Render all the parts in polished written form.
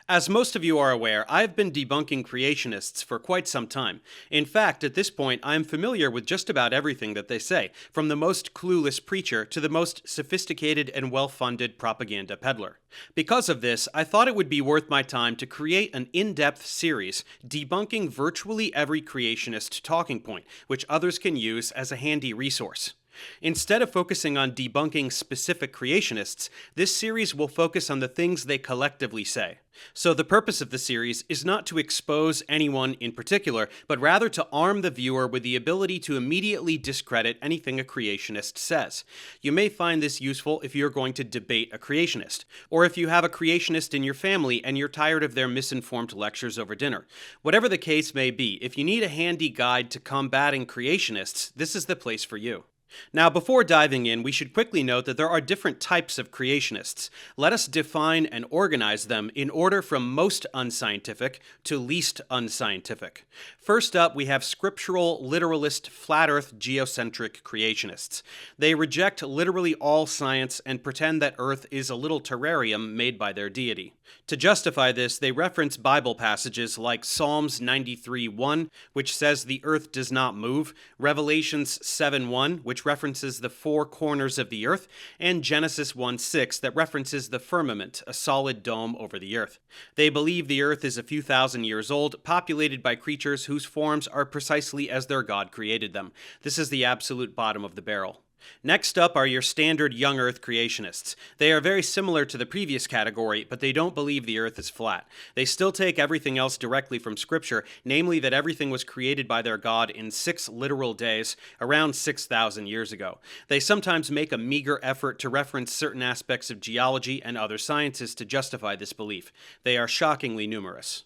As most of you are aware, I've been debunking creationists for quite some time. In fact, at this point, I am familiar with just about everything that they say, from the most clueless preacher to the most sophisticated and well-funded propaganda peddler. Because of this, I thought it would be worth my time to create an in-depth series debunking virtually every creationist talking point, which others can use as a handy resource. Instead of focusing on debunking specific creationists, this series will focus on the things they collectively say. So the purpose of the series is not to expose anyone in particular, but rather to arm the viewer with the ability to immediately discredit anything a creationist says. You may find this useful if you're going to debate a creationist, or if you have a creationist in your family and you're tired of their misinformed lectures over dinner. Whatever the case may be, if you need a handy guide to combating creationists, this is the place for you. Now, before diving in, we should quickly note that there are different types of creationists. Let us define and organize them in order from most unscientific to least unscientific. First up, we have scriptural, literalist, flat earth, geocentric creationists. They reject literally all science and pretend that Earth is a little terrarium made by their deity. To justify this, they reference Bible passages like Psalms 93:1, which says the earth does not move, Revelations 7:1, which references the four corners of the earth, and Genesis 1:6 that references the firmament, a solid dome over the earth. They believe the earth is a few thousand years old, populated by creatures whose forms are precisely as their God created them. This is the absolute bottom of the barrel. Next up are your standard young Earth creationists. They are very similar to the previous category, but they don't believe the Earth is flat. They still take everything else directly from Scripture, namely that everything was created by their God in 6 literal days, around 6,000 years ago. They sometimes make a meager effort to reference certain aspects of geology and other sciences to justify this belief. They are shockingly numerous.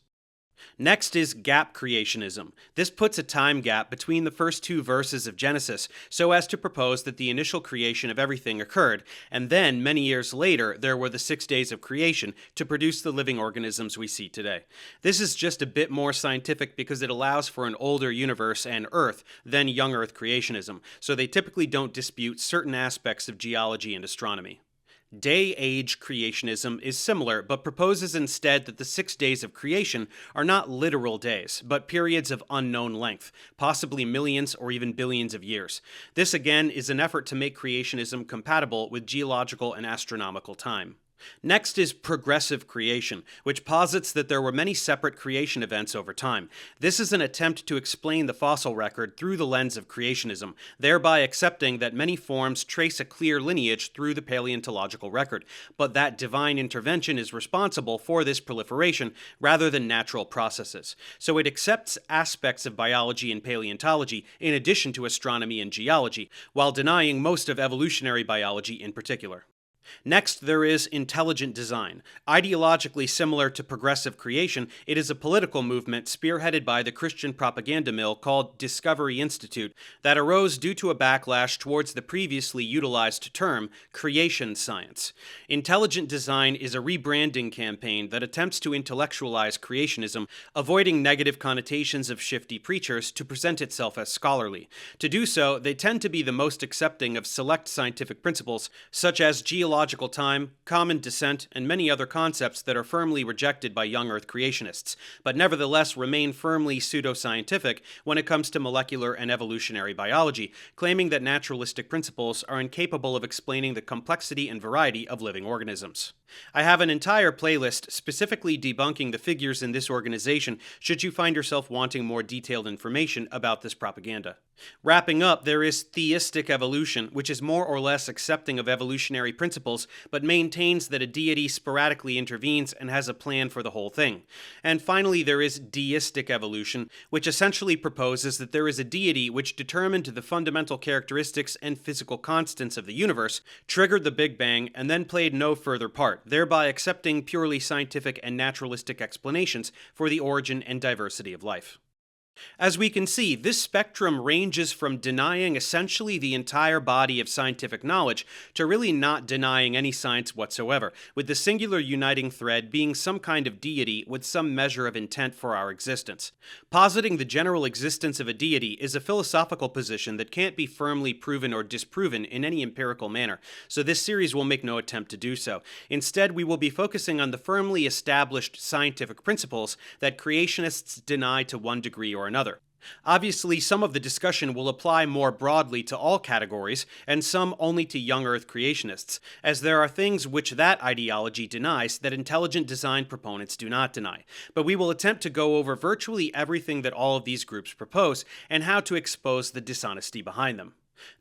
Next is gap creationism. This puts a time gap between the first two verses of Genesis so as to propose that the initial creation of everything occurred, and then, many years later, there were the 6 days of creation to produce the living organisms we see today. This is just a bit more scientific because it allows for an older universe and Earth than young Earth creationism, so they typically don't dispute certain aspects of geology and astronomy. Day-age creationism is similar, but proposes instead that the 6 days of creation are not literal days, but periods of unknown length, possibly millions or even billions of years. This again is an effort to make creationism compatible with geological and astronomical time. Next is progressive creation, which posits that there were many separate creation events over time. This is an attempt to explain the fossil record through the lens of creationism, thereby accepting that many forms trace a clear lineage through the paleontological record, but that divine intervention is responsible for this proliferation rather than natural processes. So it accepts aspects of biology and paleontology in addition to astronomy and geology, while denying most of evolutionary biology in particular. Next, there is intelligent design. Ideologically similar to progressive creation, it is a political movement spearheaded by the Christian propaganda mill called Discovery Institute that arose due to a backlash towards the previously utilized term, creation science. Intelligent design is a rebranding campaign that attempts to intellectualize creationism, avoiding negative connotations of shifty preachers to present itself as scholarly. To do so, they tend to be the most accepting of select scientific principles, such as geological time, common descent, and many other concepts that are firmly rejected by young Earth creationists, but nevertheless remain firmly pseudoscientific when it comes to molecular and evolutionary biology, claiming that naturalistic principles are incapable of explaining the complexity and variety of living organisms. I have an entire playlist specifically debunking the figures in this organization should you find yourself wanting more detailed information about this propaganda. Wrapping up, there is theistic evolution, which is more or less accepting of evolutionary principles, but maintains that a deity sporadically intervenes and has a plan for the whole thing. And finally, there is deistic evolution, which essentially proposes that there is a deity which determined the fundamental characteristics and physical constants of the universe, triggered the Big Bang, and then played no further part, thereby accepting purely scientific and naturalistic explanations for the origin and diversity of life. As we can see, this spectrum ranges from denying essentially the entire body of scientific knowledge to really not denying any science whatsoever, with the singular uniting thread being some kind of deity with some measure of intent for our existence. Positing the general existence of a deity is a philosophical position that can't be firmly proven or disproven in any empirical manner, so this series will make no attempt to do so. Instead, we will be focusing on the firmly established scientific principles that creationists deny to one degree or another. Obviously, some of the discussion will apply more broadly to all categories, and some only to young Earth creationists, as there are things which that ideology denies that intelligent design proponents do not deny. But we will attempt to go over virtually everything that all of these groups propose, and how to expose the dishonesty behind them.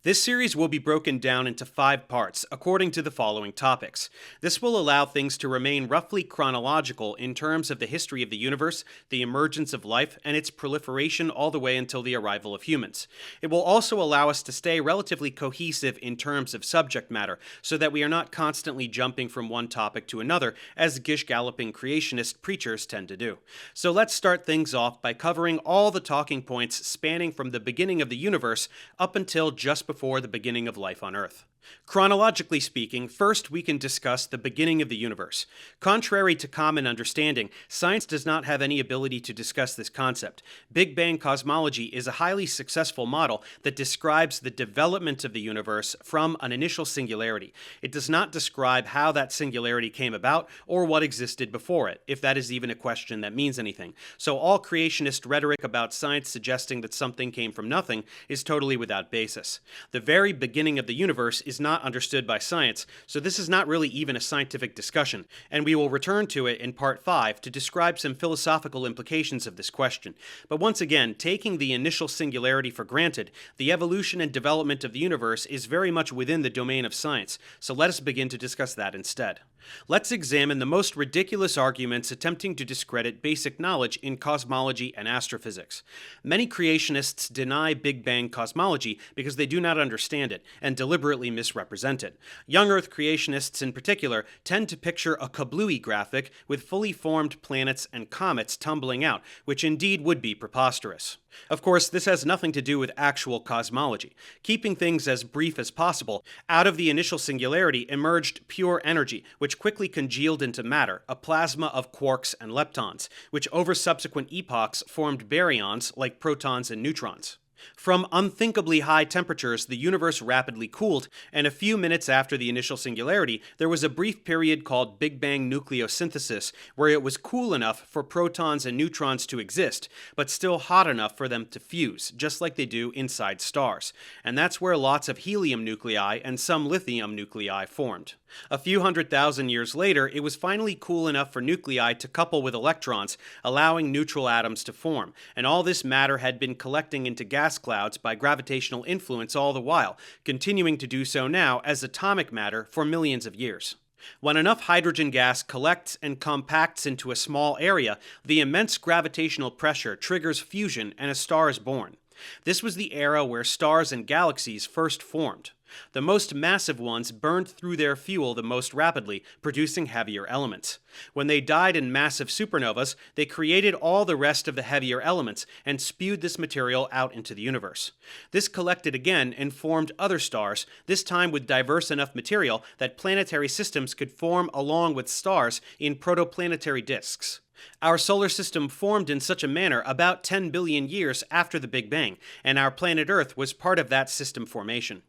This series will be broken down into 5 parts, according to the following topics. This will allow things to remain roughly chronological in terms of the history of the universe, the emergence of life, and its proliferation all the way until the arrival of humans. It will also allow us to stay relatively cohesive in terms of subject matter, so that we are not constantly jumping from one topic to another, as gish-galloping creationist preachers tend to do. So let's start things off by covering all the talking points spanning from the beginning of the universe up until just before the beginning of life on Earth. Chronologically speaking, first we can discuss the beginning of the universe. Contrary to common understanding, science does not have any ability to discuss this concept. Big Bang cosmology is a highly successful model that describes the development of the universe from an initial singularity. It does not describe how that singularity came about or what existed before it, if that is even a question that means anything. So all creationist rhetoric about science suggesting that something came from nothing is totally without basis. The very beginning of the universe is not understood by science, so this is not really even a scientific discussion, and we will return to it in Part 5 to describe some philosophical implications of this question. But once again, taking the initial singularity for granted, the evolution and development of the universe is very much within the domain of science, so let us begin to discuss that instead. Let's examine the most ridiculous arguments attempting to discredit basic knowledge in cosmology and astrophysics. Many creationists deny Big Bang cosmology because they do not understand it and deliberately misrepresent it. Young Earth creationists in particular tend to picture a kablooey graphic with fully formed planets and comets tumbling out, which indeed would be preposterous. Of course, this has nothing to do with actual cosmology. Keeping things as brief as possible, out of the initial singularity emerged pure energy, which quickly congealed into matter, a plasma of quarks and leptons, which over subsequent epochs formed baryons like protons and neutrons. From unthinkably high temperatures, the universe rapidly cooled, and a few minutes after the initial singularity, there was a brief period called Big Bang nucleosynthesis, where it was cool enough for protons and neutrons to exist, but still hot enough for them to fuse, just like they do inside stars. And that's where lots of helium nuclei and some lithium nuclei formed. A few 100,000 years later, it was finally cool enough for nuclei to couple with electrons, allowing neutral atoms to form, and all this matter had been collecting into gas clouds by gravitational influence all the while, continuing to do so now as atomic matter for millions of years. When enough hydrogen gas collects and compacts into a small area, the immense gravitational pressure triggers fusion and a star is born. This was the era where stars and galaxies first formed. The most massive ones burned through their fuel the most rapidly, producing heavier elements. When they died in massive supernovas, they created all the rest of the heavier elements and spewed this material out into the universe. This collected again and formed other stars, this time with diverse enough material that planetary systems could form along with stars in protoplanetary disks. Our solar system formed in such a manner about 10 billion years after the Big Bang, and our planet Earth was part of that system formation.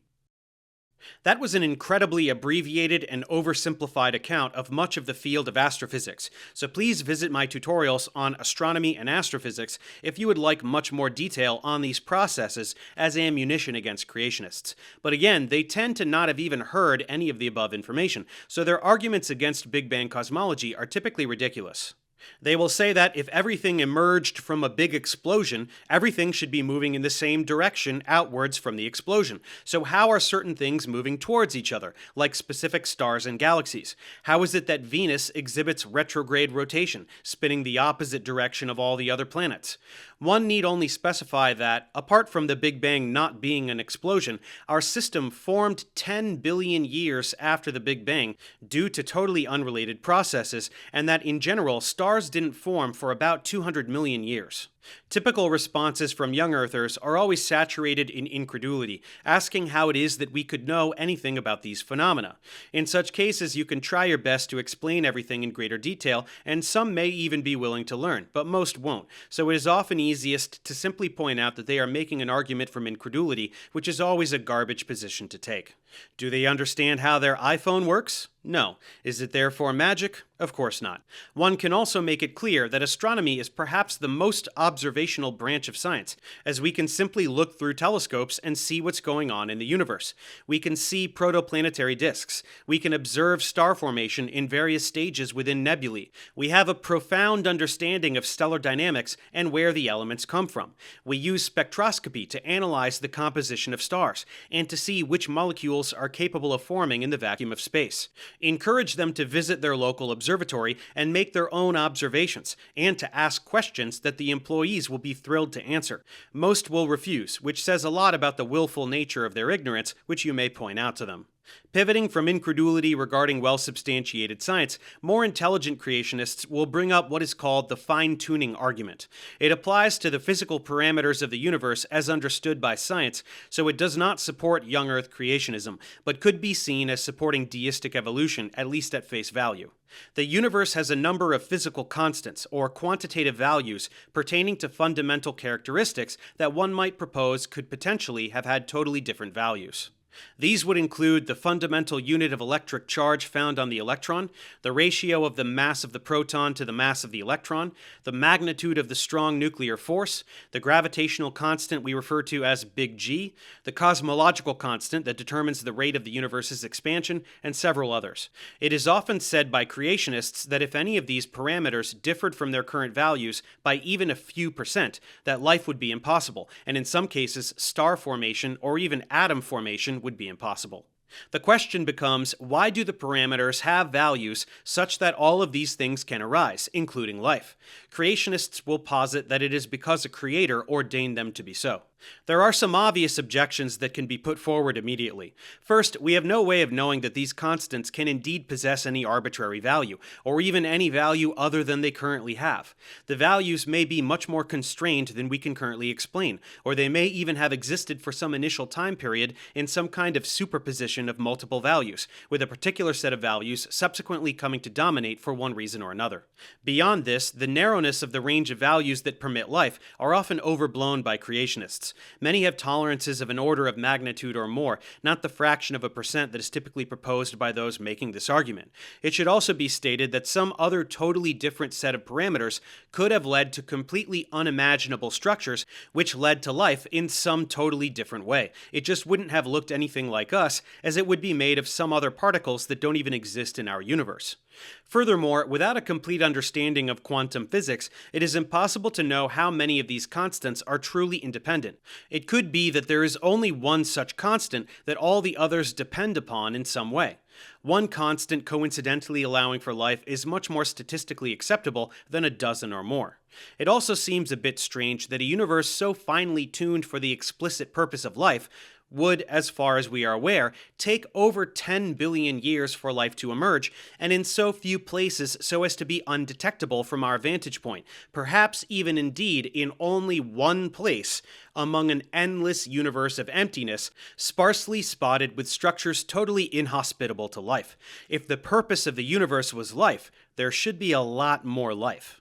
That was an incredibly abbreviated and oversimplified account of much of the field of astrophysics, so please visit my tutorials on astronomy and astrophysics if you would like much more detail on these processes as ammunition against creationists. But again, they tend to not have even heard any of the above information, so their arguments against Big Bang cosmology are typically ridiculous. They will say that if everything emerged from a big explosion, everything should be moving in the same direction outwards from the explosion. So how are certain things moving towards each other, like specific stars and galaxies? How is it that Venus exhibits retrograde rotation, spinning the opposite direction of all the other planets? One need only specify that, apart from the Big Bang not being an explosion, our system formed 10 billion years after the Big Bang due to totally unrelated processes, and that in general, stars didn't form for about 200 million years. Typical responses from young earthers are always saturated in incredulity, asking how it is that we could know anything about these phenomena. In such cases, you can try your best to explain everything in greater detail, and some may even be willing to learn, but most won't. So it is often easiest to simply point out that they are making an argument from incredulity, which is always a garbage position to take. Do they understand how their iPhone works? No. Is it therefore magic? Of course not. One can also make it clear that astronomy is perhaps the most observational branch of science, as we can simply look through telescopes and see what's going on in the universe. We can see protoplanetary disks. We can observe star formation in various stages within nebulae. We have a profound understanding of stellar dynamics and where the elements come from. We use spectroscopy to analyze the composition of stars and to see which molecules are capable of forming in the vacuum of space. Encourage them to visit their local observatory and make their own observations, and to ask questions that the employees will be thrilled to answer. Most will refuse, which says a lot about the willful nature of their ignorance, which you may point out to them. Pivoting from incredulity regarding well-substantiated science, more intelligent creationists will bring up what is called the fine-tuning argument. It applies to the physical parameters of the universe as understood by science, so it does not support young Earth creationism, but could be seen as supporting deistic evolution, at least at face value. The universe has a number of physical constants, or quantitative values, pertaining to fundamental characteristics that one might propose could potentially have had totally different values. These would include the fundamental unit of electric charge found on the electron, the ratio of the mass of the proton to the mass of the electron, the magnitude of the strong nuclear force, the gravitational constant we refer to as big G, the cosmological constant that determines the rate of the universe's expansion, and several others. It is often said by creationists that if any of these parameters differed from their current values by even a few percent, that life would be impossible, and in some cases, star formation or even atom formation would be impossible. The question becomes, why do the parameters have values such that all of these things can arise, including life? Creationists will posit that it is because a creator ordained them to be so. There are some obvious objections that can be put forward immediately. First, we have no way of knowing that these constants can indeed possess any arbitrary value, or even any value other than they currently have. The values may be much more constrained than we can currently explain, or they may even have existed for some initial time period in some kind of superposition of multiple values, with a particular set of values subsequently coming to dominate for one reason or another. Beyond this, the narrowness of the range of values that permit life are often overblown by creationists. Many have tolerances of an order of magnitude or more, not the fraction of a percent that is typically proposed by those making this argument. It should also be stated that some other totally different set of parameters could have led to completely unimaginable structures which led to life in some totally different way. It just wouldn't have looked anything like us, as it would be made of some other particles that don't even exist in our universe. Furthermore, without a complete understanding of quantum physics, it is impossible to know how many of these constants are truly independent. It could be that there is only one such constant that all the others depend upon in some way. One constant coincidentally allowing for life is much more statistically acceptable than a dozen or more. It also seems a bit strange that a universe so finely tuned for the explicit purpose of life would, as far as we are aware, take over 10 billion years for life to emerge, and in so few places so as to be undetectable from our vantage point, perhaps even indeed in only one place among an endless universe of emptiness, sparsely spotted with structures totally inhospitable to life. If the purpose of the universe was life, there should be a lot more life.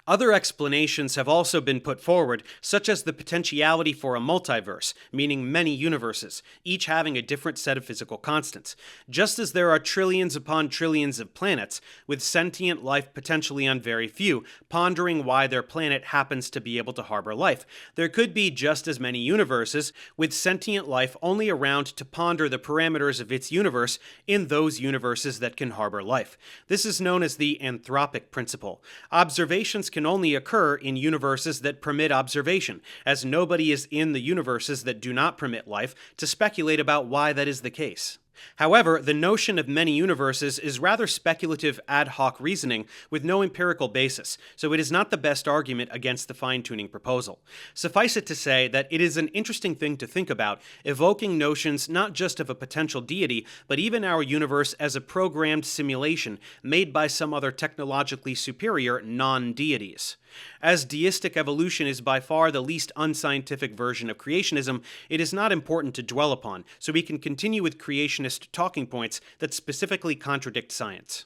Other explanations have also been put forward, such as the potentiality for a multiverse, meaning many universes, each having a different set of physical constants. Just as there are trillions upon trillions of planets, with sentient life potentially on very few, pondering why their planet happens to be able to harbor life, there could be just as many universes, with sentient life only around to ponder the parameters of its universe in those universes that can harbor life. This is known as the anthropic principle. Observations can only occur in universes that permit observation, as nobody is in the universes that do not permit life to speculate about why that is the case. However, the notion of many universes is rather speculative ad hoc reasoning with no empirical basis, so it is not the best argument against the fine-tuning proposal. Suffice it to say that it is an interesting thing to think about, evoking notions not just of a potential deity, but even our universe as a programmed simulation made by some other technologically superior non-deities. As deistic evolution is by far the least unscientific version of creationism, it is not important to dwell upon, so we can continue with creationist talking points that specifically contradict science.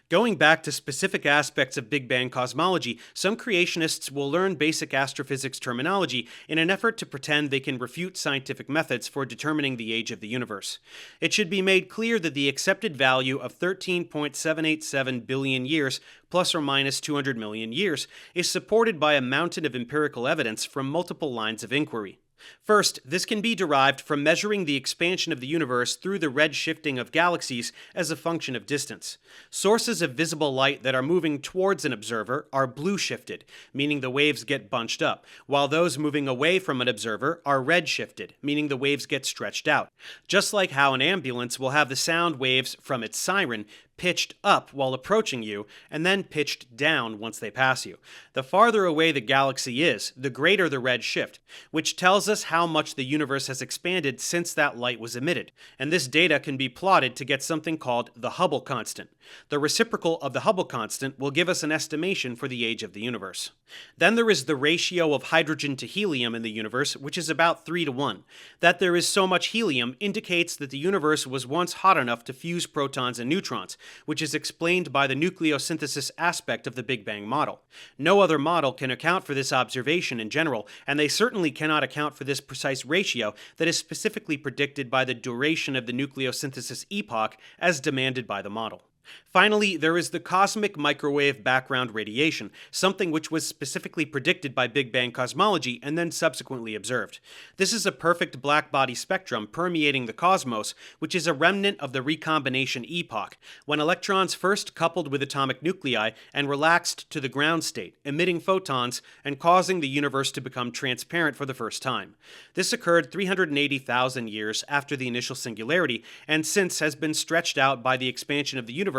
Going back to specific aspects of Big Bang cosmology, some creationists will learn basic astrophysics terminology in an effort to pretend they can refute scientific methods for determining the age of the universe. It should be made clear that the accepted value of 13.787 billion years, plus or minus 200 million years, is supported by a mountain of empirical evidence from multiple lines of inquiry. First, this can be derived from measuring the expansion of the universe through the redshifting of galaxies as a function of distance. Sources of visible light that are moving towards an observer are blue-shifted, meaning the waves get bunched up, while those moving away from an observer are red-shifted, meaning the waves get stretched out. Just like how an ambulance will have the sound waves from its siren pitched up while approaching you, and then pitched down once they pass you. The farther away the galaxy is, the greater the red shift, which tells us how much the universe has expanded since that light was emitted, and this data can be plotted to get something called the Hubble constant. The reciprocal of the Hubble constant will give us an estimation for the age of the universe. Then there is the ratio of hydrogen to helium in the universe, which is about 3:1. That there is so much helium indicates that the universe was once hot enough to fuse protons and neutrons, which is explained by the nucleosynthesis aspect of the Big Bang model. No other model can account for this observation in general, and they certainly cannot account for this precise ratio that is specifically predicted by the duration of the nucleosynthesis epoch as demanded by the model. Finally, there is the cosmic microwave background radiation, something which was specifically predicted by Big Bang cosmology and then subsequently observed. This is a perfect black-body spectrum permeating the cosmos, which is a remnant of the recombination epoch, when electrons first coupled with atomic nuclei and relaxed to the ground state, emitting photons and causing the universe to become transparent for the first time. This occurred 380,000 years after the initial singularity, and since has been stretched out by the expansion of the universe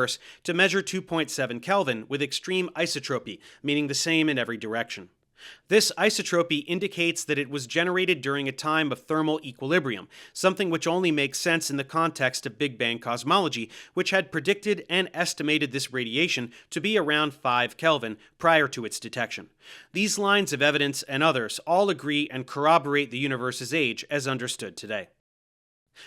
to measure 2.7 Kelvin with extreme isotropy, meaning the same in every direction. This isotropy indicates that it was generated during a time of thermal equilibrium, something which only makes sense in the context of Big Bang cosmology, which had predicted and estimated this radiation to be around 5 Kelvin prior to its detection. These lines of evidence and others all agree and corroborate the universe's age as understood today.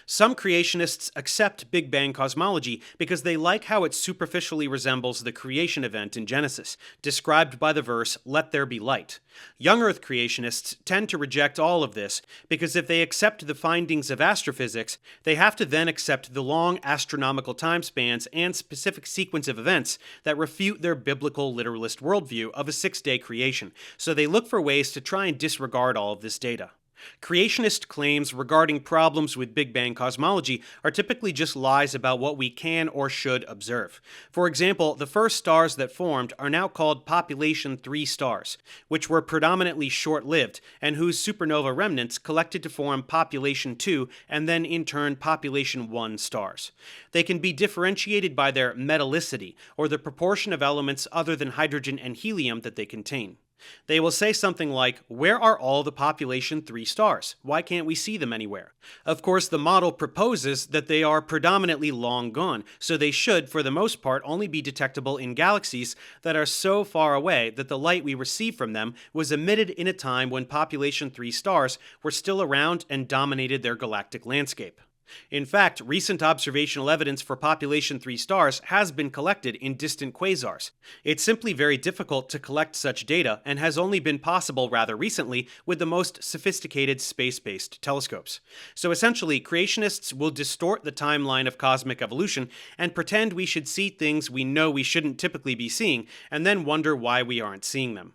Some creationists accept Big Bang cosmology because they like how it superficially resembles the creation event in Genesis, described by the verse, "Let there be light." Young Earth creationists tend to reject all of this because if they accept the findings of astrophysics, they have to then accept the long astronomical time spans and specific sequence of events that refute their biblical literalist worldview of a six-day creation, so they look for ways to try and disregard all of this data. Creationist claims regarding problems with Big Bang cosmology are typically just lies about what we can or should observe. For example, the first stars that formed are now called population 3 stars, which were predominantly short-lived and whose supernova remnants collected to form population 2 and then in turn population 1 stars. They can be differentiated by their metallicity, or the proportion of elements other than hydrogen and helium that they contain. They will say something like, "Where are all the population 3 stars? Why can't we see them anywhere?" Of course, the model proposes that they are predominantly long gone, so they should, for the most part, only be detectable in galaxies that are so far away that the light we receive from them was emitted in a time when population 3 stars were still around and dominated their galactic landscape. In fact, recent observational evidence for population 3 stars has been collected in distant quasars. It's simply very difficult to collect such data and has only been possible rather recently with the most sophisticated space-based telescopes. So essentially, creationists will distort the timeline of cosmic evolution and pretend we should see things we know we shouldn't typically be seeing, and then wonder why we aren't seeing them.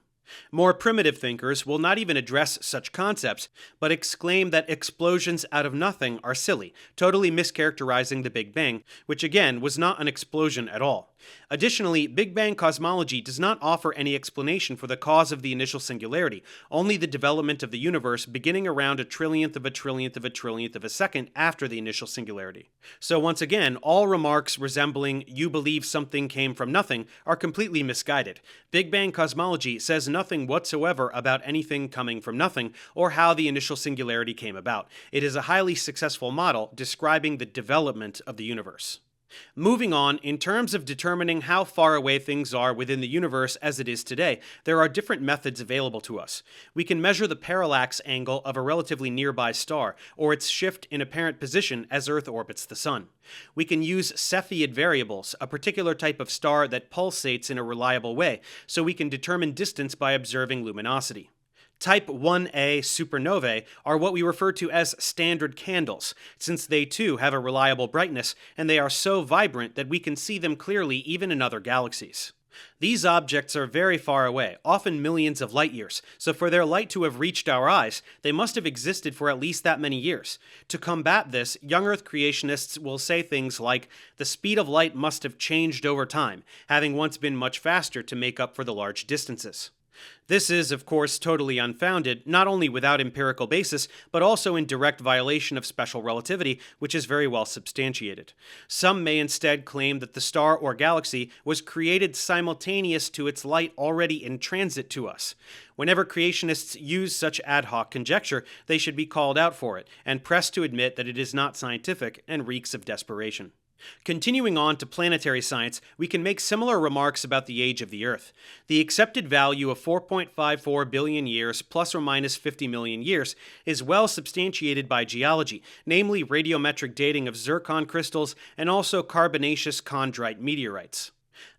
More primitive thinkers will not even address such concepts, but exclaim that explosions out of nothing are silly, totally mischaracterizing the Big Bang, which again was not an explosion at all. Additionally, Big Bang cosmology does not offer any explanation for the cause of the initial singularity, only the development of the universe beginning around a trillionth of a trillionth of a trillionth of a second after the initial singularity. So once again, all remarks resembling "you believe something came from nothing" are completely misguided. Big Bang cosmology says nothing whatsoever about anything coming from nothing or how the initial singularity came about. It is a highly successful model describing the development of the universe. Moving on, in terms of determining how far away things are within the universe as it is today, there are different methods available to us. We can measure the parallax angle of a relatively nearby star, or its shift in apparent position as Earth orbits the Sun. We can use Cepheid variables, a particular type of star that pulsates in a reliable way, so we can determine distance by observing luminosity. Type 1a supernovae are what we refer to as standard candles, since they too have a reliable brightness, and they are so vibrant that we can see them clearly even in other galaxies. These objects are very far away, often millions of light years, so for their light to have reached our eyes, they must have existed for at least that many years. To combat this, young Earth creationists will say things like, the speed of light must have changed over time, having once been much faster to make up for the large distances. This is, of course, totally unfounded, not only without empirical basis, but also in direct violation of special relativity, which is very well substantiated. Some may instead claim that the star or galaxy was created simultaneous to its light already in transit to us. Whenever creationists use such ad hoc conjecture, they should be called out for it, and pressed to admit that it is not scientific and reeks of desperation. Continuing on to planetary science, we can make similar remarks about the age of the Earth. The accepted value of 4.54 billion years plus or minus 50 million years is well substantiated by geology, namely radiometric dating of zircon crystals and also carbonaceous chondrite meteorites.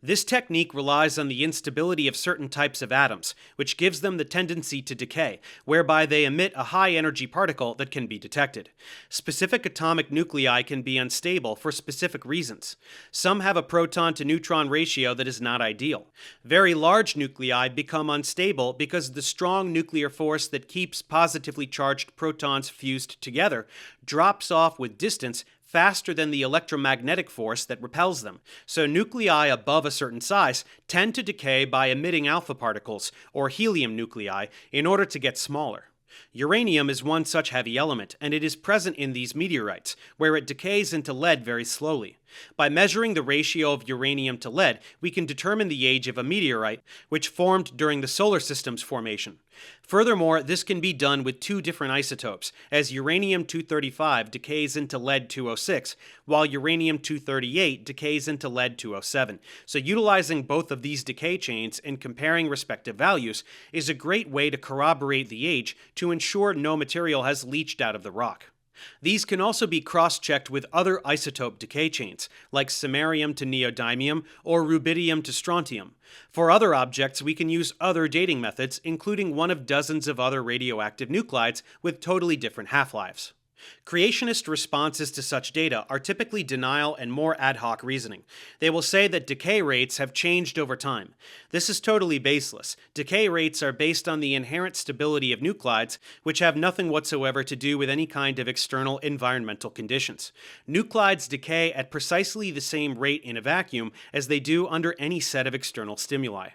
This technique relies on the instability of certain types of atoms, which gives them the tendency to decay, whereby they emit a high-energy particle that can be detected. Specific atomic nuclei can be unstable for specific reasons. Some have a proton-to-neutron ratio that is not ideal. Very large nuclei become unstable because the strong nuclear force that keeps positively charged protons fused together drops off with distance faster than the electromagnetic force that repels them, so nuclei above a certain size tend to decay by emitting alpha particles, or helium nuclei, in order to get smaller. Uranium is one such heavy element, and it is present in these meteorites, where it decays into lead very slowly. By measuring the ratio of uranium to lead, we can determine the age of a meteorite, which formed during the solar system's formation. Furthermore, this can be done with two different isotopes, as uranium-235 decays into lead-206, while uranium-238 decays into lead-207. So utilizing both of these decay chains and comparing respective values is a great way to corroborate the age to ensure no material has leached out of the rock. These can also be cross-checked with other isotope decay chains, like samarium to neodymium or rubidium to strontium. For other objects, we can use other dating methods, including one of dozens of other radioactive nuclides with totally different half-lives. Creationist responses to such data are typically denial and more ad hoc reasoning. They will say that decay rates have changed over time. This is totally baseless. Decay rates are based on the inherent stability of nuclides, which have nothing whatsoever to do with any kind of external environmental conditions. Nuclides decay at precisely the same rate in a vacuum as they do under any set of external stimuli.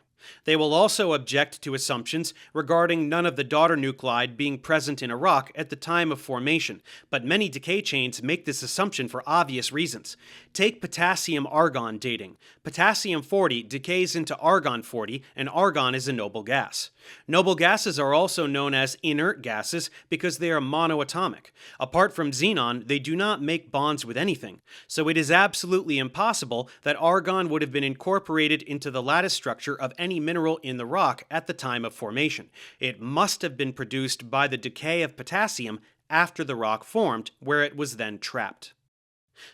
They will also object to assumptions regarding none of the daughter nuclide being present in a rock at the time of formation, but many decay chains make this assumption for obvious reasons. Take potassium-argon dating. Potassium-40 decays into argon-40, and argon is a noble gas. Noble gases are also known as inert gases because they are monoatomic. Apart from xenon, they do not make bonds with anything, so it is absolutely impossible that argon would have been incorporated into the lattice structure of any mineral in the rock at the time of formation. It must have been produced by the decay of potassium after the rock formed, where it was then trapped.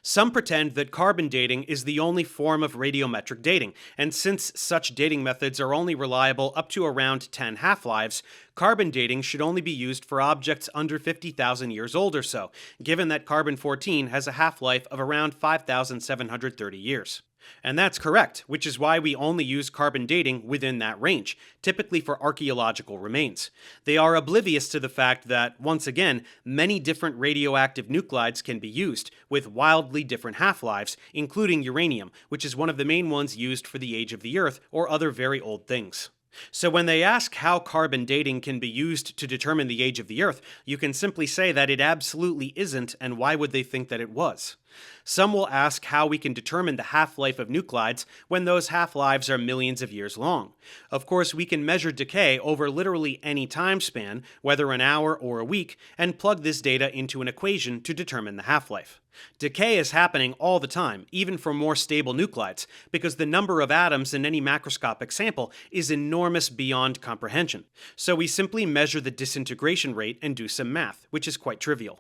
Some pretend that carbon dating is the only form of radiometric dating, and since such dating methods are only reliable up to around 10 half-lives, carbon dating should only be used for objects under 50,000 years old or so, given that carbon-14 has a half-life of around 5,730 years. And that's correct, which is why we only use carbon dating within that range, typically for archaeological remains. They are oblivious to the fact that, once again, many different radioactive nuclides can be used, with wildly different half-lives, including uranium, which is one of the main ones used for the age of the Earth or other very old things. So when they ask how carbon dating can be used to determine the age of the Earth, you can simply say that it absolutely isn't, and why would they think that it was? Some will ask how we can determine the half-life of nuclides when those half-lives are millions of years long. Of course, we can measure decay over literally any time span, whether an hour or a week, and plug this data into an equation to determine the half-life. Decay is happening all the time, even for more stable nuclides, because the number of atoms in any macroscopic sample is enormous beyond comprehension. So we simply measure the disintegration rate and do some math, which is quite trivial.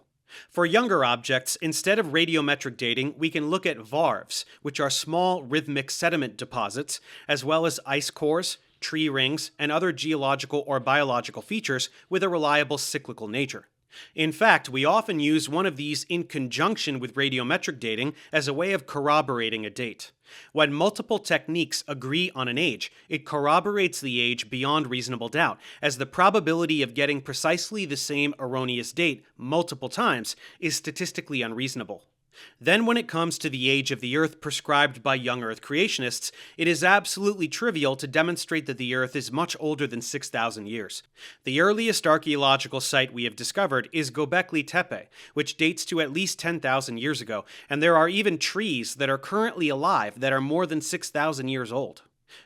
For younger objects, instead of radiometric dating, we can look at varves, which are small rhythmic sediment deposits, as well as ice cores, tree rings, and other geological or biological features with a reliable cyclical nature. In fact, we often use one of these in conjunction with radiometric dating as a way of corroborating a date. When multiple techniques agree on an age, it corroborates the age beyond reasonable doubt, as the probability of getting precisely the same erroneous date multiple times is statistically unreasonable. Then when it comes to the age of the Earth prescribed by young Earth creationists, it is absolutely trivial to demonstrate that the Earth is much older than 6,000 years. The earliest archaeological site we have discovered is Göbekli Tepe, which dates to at least 10,000 years ago, and there are even trees that are currently alive that are more than 6,000 years old.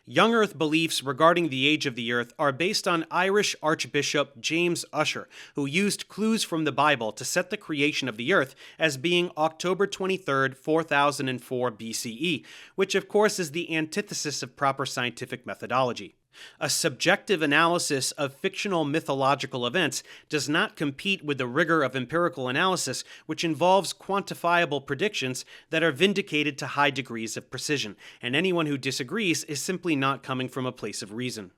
Young Earth beliefs regarding the age of the Earth are based on Irish Archbishop James Ussher, who used clues from the Bible to set the creation of the Earth as being October 23rd, 4004 BCE, which of course is the antithesis of proper scientific methodology. A subjective analysis of fictional mythological events does not compete with the rigor of empirical analysis, which involves quantifiable predictions that are vindicated to high degrees of precision, and anyone who disagrees is simply not coming from a place of reason.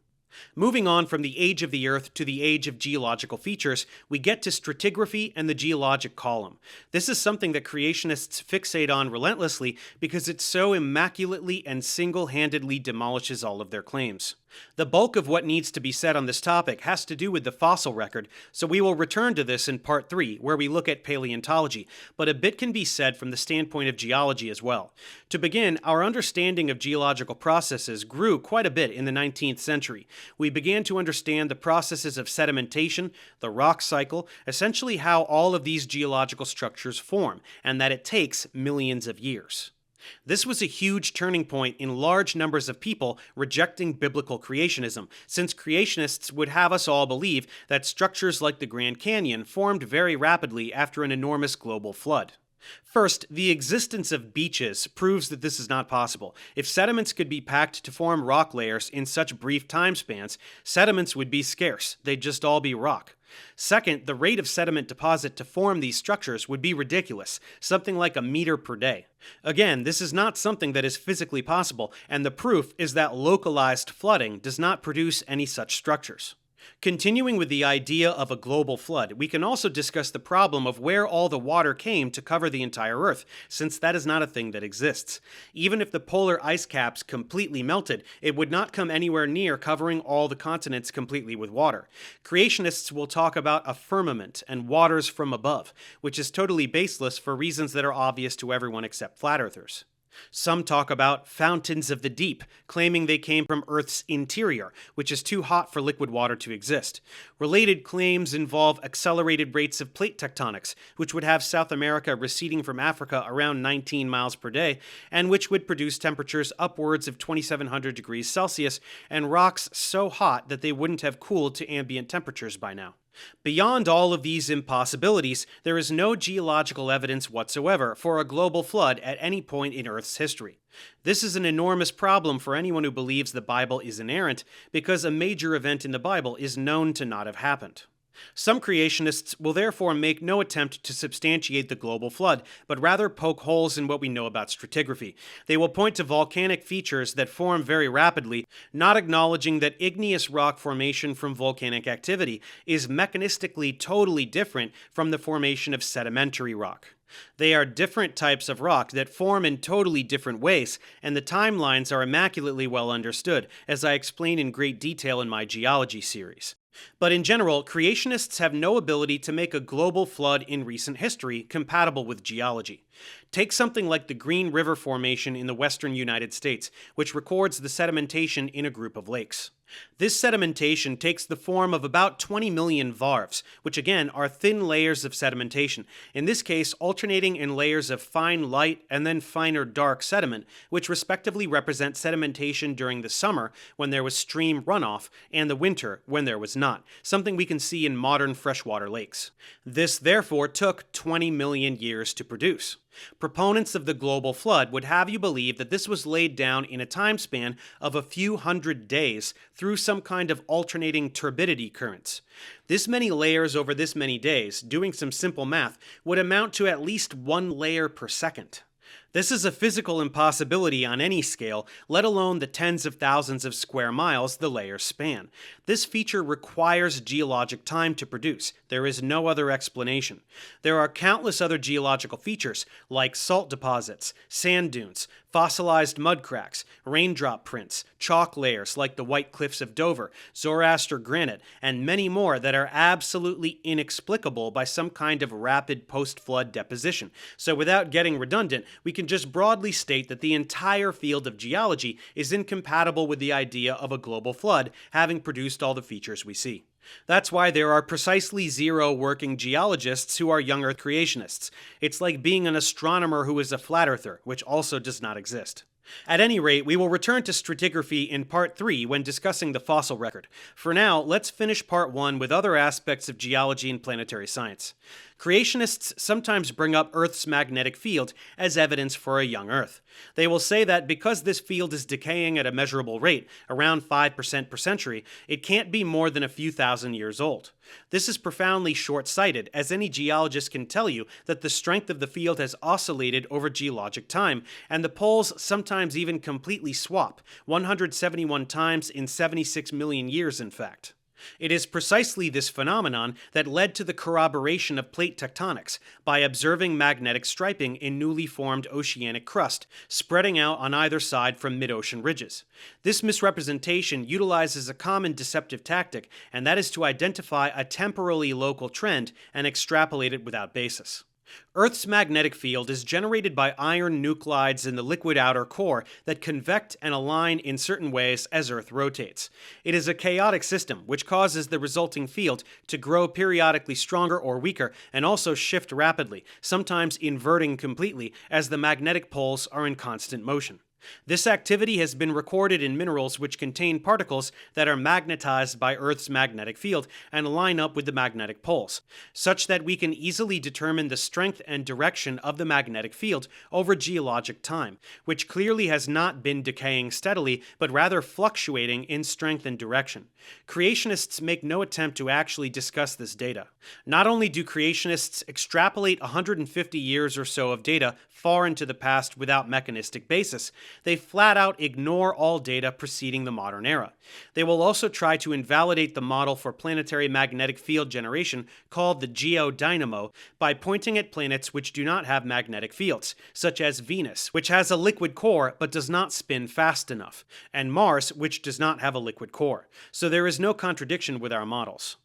Moving on from the age of the Earth to the age of geological features, we get to stratigraphy and the geologic column. This is something that creationists fixate on relentlessly because it so immaculately and single-handedly demolishes all of their claims. The bulk of what needs to be said on this topic has to do with the fossil record, so we will return to this in Part 3, where we look at paleontology, but a bit can be said from the standpoint of geology as well. To begin, our understanding of geological processes grew quite a bit in the 19th century. We began to understand the processes of sedimentation, the rock cycle, essentially how all of these geological structures form, and that it takes millions of years. This was a huge turning point in large numbers of people rejecting biblical creationism, since creationists would have us all believe that structures like the Grand Canyon formed very rapidly after an enormous global flood. First, the existence of beaches proves that this is not possible. If sediments could be packed to form rock layers in such brief time spans, sediments would be scarce. They'd just all be rock. Second, the rate of sediment deposit to form these structures would be ridiculous, something like a meter per day. Again, this is not something that is physically possible, and the proof is that localized flooding does not produce any such structures. Continuing with the idea of a global flood, we can also discuss the problem of where all the water came to cover the entire Earth, since that is not a thing that exists. Even if the polar ice caps completely melted, it would not come anywhere near covering all the continents completely with water. Creationists will talk about a firmament and waters from above, which is totally baseless for reasons that are obvious to everyone except flat earthers. Some talk about fountains of the deep, claiming they came from Earth's interior, which is too hot for liquid water to exist. Related claims involve accelerated rates of plate tectonics, which would have South America receding from Africa around 19 miles per day, and which would produce temperatures upwards of 2,700 degrees Celsius, and rocks so hot that they wouldn't have cooled to ambient temperatures by now. Beyond all of these impossibilities, there is no geological evidence whatsoever for a global flood at any point in Earth's history. This is an enormous problem for anyone who believes the Bible is inerrant, because a major event in the Bible is known to not have happened. Some creationists will therefore make no attempt to substantiate the global flood, but rather poke holes in what we know about stratigraphy. They will point to volcanic features that form very rapidly, not acknowledging that igneous rock formation from volcanic activity is mechanistically totally different from the formation of sedimentary rock. They are different types of rock that form in totally different ways, and the timelines are immaculately well understood, as I explain in great detail in my geology series. But in general, creationists have no ability to make a global flood in recent history compatible with geology. Take something like the Green River Formation in the western United States, which records the sedimentation in a group of lakes. This sedimentation takes the form of about 20 million varves, which again are thin layers of sedimentation, in this case alternating in layers of fine light and then finer dark sediment, which respectively represent sedimentation during the summer when there was stream runoff and the winter when there was not, something we can see in modern freshwater lakes. This therefore took 20 million years to produce. Proponents of the global flood would have you believe that this was laid down in a time span of a few hundred days through some kind of alternating turbidity currents. This many layers over this many days, doing some simple math, would amount to at least 1 layer per second. This is a physical impossibility on any scale, let alone the tens of thousands of square miles the layers span. This feature requires geologic time to produce. There is no other explanation. There are countless other geological features, like salt deposits, sand dunes, fossilized mud cracks, raindrop prints, chalk layers like the White Cliffs of Dover, Zoroaster granite, and many more that are absolutely inexplicable by some kind of rapid post-flood deposition. So without getting redundant, we can just broadly state that the entire field of geology is incompatible with the idea of a global flood having produced all the features we see. That's why there are precisely 0 working geologists who are young Earth creationists. It's like being an astronomer who is a flat earther, which also does not exist. At any rate, we will return to stratigraphy in Part 3 when discussing the fossil record. For now, let's finish Part 1 with other aspects of geology and planetary science. Creationists sometimes bring up Earth's magnetic field as evidence for a young Earth. They will say that because this field is decaying at a measurable rate, around 5% per century, it can't be more than a few thousand years old. This is profoundly short-sighted, as any geologist can tell you that the strength of the field has oscillated over geologic time, and the poles sometimes even completely swap, 171 times in 76 million years in fact. It is precisely this phenomenon that led to the corroboration of plate tectonics by observing magnetic striping in newly formed oceanic crust, spreading out on either side from mid-ocean ridges. This misrepresentation utilizes a common deceptive tactic, and that is to identify a temporally local trend and extrapolate it without basis. Earth's magnetic field is generated by iron nuclides in the liquid outer core that convect and align in certain ways as Earth rotates. It is a chaotic system which causes the resulting field to grow periodically stronger or weaker and also shift rapidly, sometimes inverting completely as the magnetic poles are in constant motion. This activity has been recorded in minerals which contain particles that are magnetized by Earth's magnetic field and line up with the magnetic poles, such that we can easily determine the strength and direction of the magnetic field over geologic time, which clearly has not been decaying steadily, but rather fluctuating in strength and direction. Creationists make no attempt to actually discuss this data. Not only do creationists extrapolate 150 years or so of data far into the past without mechanistic basis, they flat out ignore all data preceding the modern era. They will also try to invalidate the model for planetary magnetic field generation called the geodynamo by pointing at planets which do not have magnetic fields, such as Venus, which has a liquid core but does not spin fast enough, and Mars, which does not have a liquid core. So there is no contradiction with our models.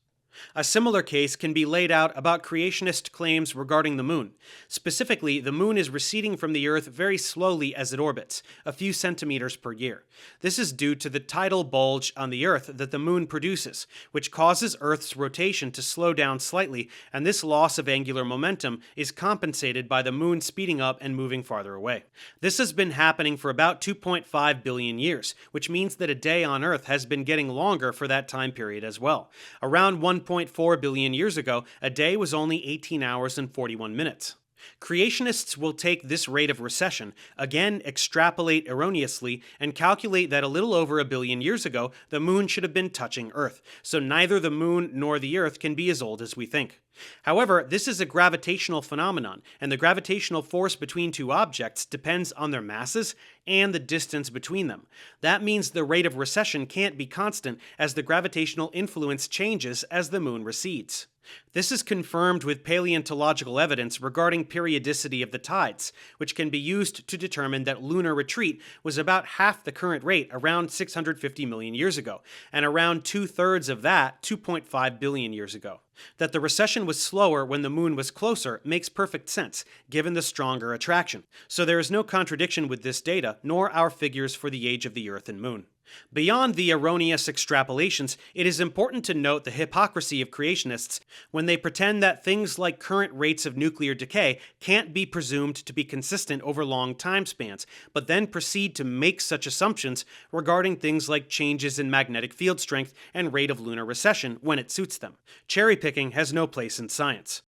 A similar case can be laid out about creationist claims regarding the moon. Specifically, the moon is receding from the Earth very slowly as it orbits, a few centimeters per year. This is due to the tidal bulge on the Earth that the moon produces, which causes Earth's rotation to slow down slightly, and this loss of angular momentum is compensated by the moon speeding up and moving farther away. This has been happening for about 2.5 billion years, which means that a day on Earth has been getting longer for that time period as well. Around 1.4 billion years ago, a day was only 18 hours and 41 minutes. Creationists will take this rate of recession, again extrapolate erroneously, and calculate that a little over a billion years ago, the moon should have been touching Earth, so neither the moon nor the Earth can be as old as we think. However, this is a gravitational phenomenon, and the gravitational force between two objects depends on their masses and the distance between them. That means the rate of recession can't be constant as the gravitational influence changes as the moon recedes. This is confirmed with paleontological evidence regarding periodicity of the tides, which can be used to determine that lunar retreat was about half the current rate around 650 million years ago, and around 2/3 of that 2.5 billion years ago. That the recession was slower when the moon was closer makes perfect sense, given the stronger attraction, so there is no contradiction with this data nor our figures for the age of the Earth and moon. Beyond the erroneous extrapolations, it is important to note the hypocrisy of creationists when they pretend that things like current rates of nuclear decay can't be presumed to be consistent over long time spans, but then proceed to make such assumptions regarding things like changes in magnetic field strength and rate of lunar recession when it suits them. Cherry picking has no place in science.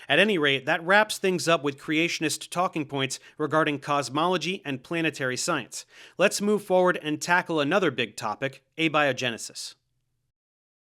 At any rate, that wraps things up with creationist talking points regarding cosmology and planetary science. Let's move forward and tackle another big topic, abiogenesis.